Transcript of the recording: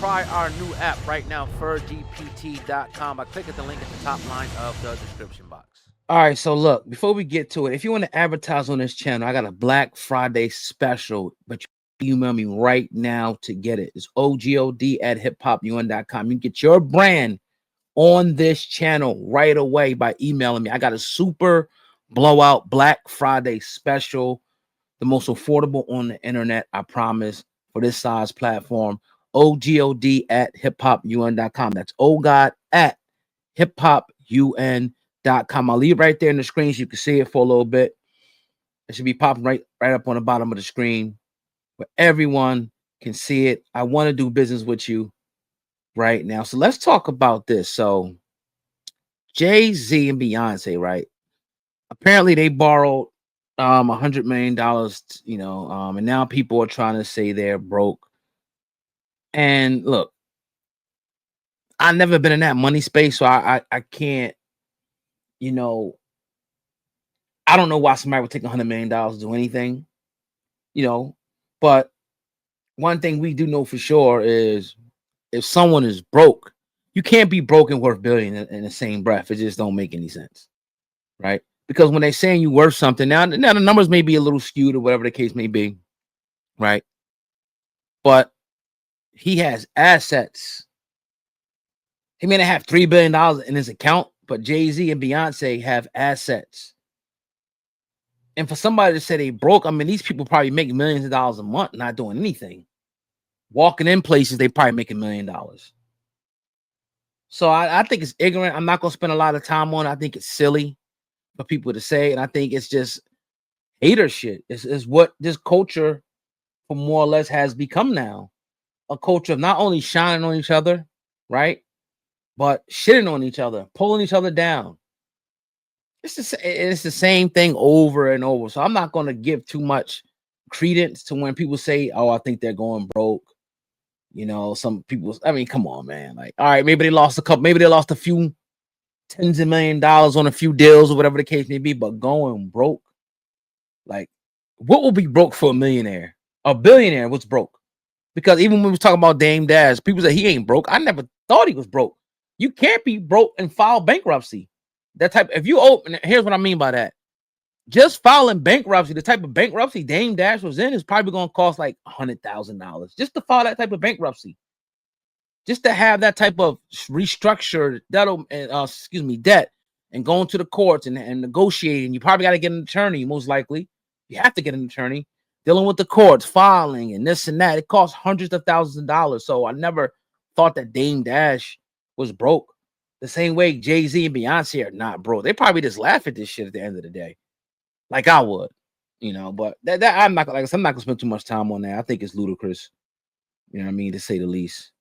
try our new app right now, furgpt.com, by clicking the link at the top line of the description box. All right, so look, before we get to it, if you want to advertise on this channel, I got a Black Friday special, but you email me right now to get it. It's ogod@hiphopun.com. You can get your brand on this channel right away by emailing me. I got a super blowout Black Friday special, the most affordable on the internet, I promise, for this size platform. ogod@hiphopun.com. That's ogod@hiphopun.com. I'll leave it right there in the screen so you can see it for a little bit. It should be popping right up on the bottom of the screen where everyone can see it. I want to do business with you right now. So let's talk about this. So Jay-Z and Beyonce, right? Apparently they borrowed $100 million, and now people are trying to say they're broke. And look, I've never been in that money space, so I can't, I don't know why somebody would take $100 million to do anything, but one thing we do know for sure is if someone is broke, you can't be broke and worth billion in the same breath. It just don't make any sense, right? Because when they're saying you worth something, now the numbers may be a little skewed or whatever the case may be, right? But he has assets. He may not have $3 billion in his account, but Jay-Z and Beyonce have assets. And for somebody to say they broke, I mean, these people probably make millions of dollars a month not doing anything. Walking in places, they probably make $1 million. So I think it's ignorant. I'm not going to spend a lot of time on it. I think it's silly for people to say. And I think it's just hater shit. It's what this culture for more or less has become now. A culture of not only shining on each other, right? But shitting on each other, pulling each other down. It's the same thing over and over. So I'm not going to give too much credence to when people say, oh, I think they're going broke. Some people, I mean, come on, man. Like, all right, maybe they lost a few tens of $millions on a few deals or whatever the case may be, but going broke, like, what will be broke for a millionaire? A billionaire, what's broke? Because even when we talk about Dame Dash, people say he ain't broke. I never thought he was broke. You can't be broke and file bankruptcy. If you open, here's what I mean by that. Just filing bankruptcy, the type of bankruptcy Dame Dash was in is probably going to cost like $100,000 just to file that type of bankruptcy. Just to have that type of restructured debt and going to the courts and negotiating. You probably got to get an attorney, most likely. You have to get an attorney. Dealing with the courts, filing, and this and that. It costs hundreds of thousands of dollars. So I never thought that Dame Dash was broke. The same way Jay-Z and Beyonce are not broke. They probably just laugh at this shit at the end of the day. Like I would, but that I'm not gonna spend too much time on that. I think it's ludicrous, to say the least.